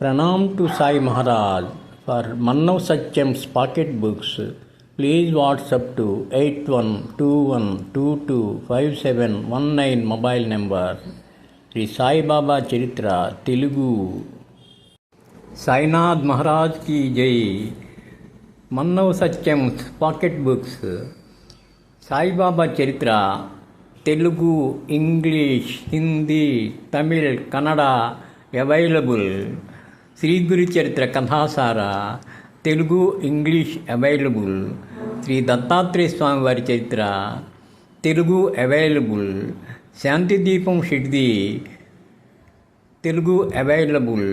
Pranam to Sai Maharaj. For Mannav Satyam's pocket books, please WhatsApp to 8121225719 mobile number. Sri Sai Baba Charitra Telugu. Sainath Maharaj ki Jai. Mannav Satyam's pocket books. Sai Baba Charitra Telugu, English, Hindi, Tamil, Kannada available. Sri Guru Charitra Kathasara Telugu, English available. Sri Dattatreya Swami Vari Charitra Telugu available. Shanti Deepam Shiddi Telugu available.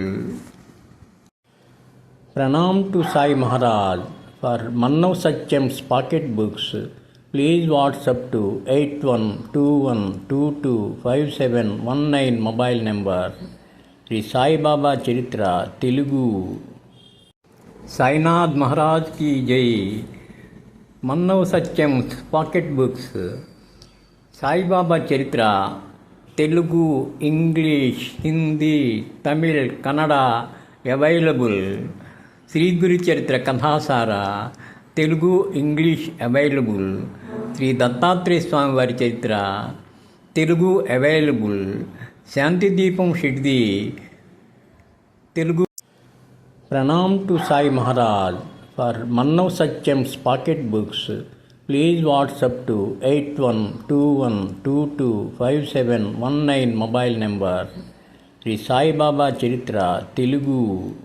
Pranam to Sai Maharaj. For Mannav Satyam's pocket books, please WhatsApp to 8121225719 mobile number. Sri Sai Baba Charitra Telugu. Sainath Maharaj ki Jai. Mannav Satyam's pocket books. Sai Baba Charitra Telugu, English, Hindi, Tamil, Kannada available. Sri Guru Charitra Kathasara Telugu, English available. Sri Dattatreya Swami Vari Charitra Telugu available. Shanti Deepam Shiddi Telugu. Pranam to Sai Maharaj. For Mannav Satyam's pocket books, please WhatsApp to 8121225719 mobile number. Sri Sai Baba Charitra Telugu.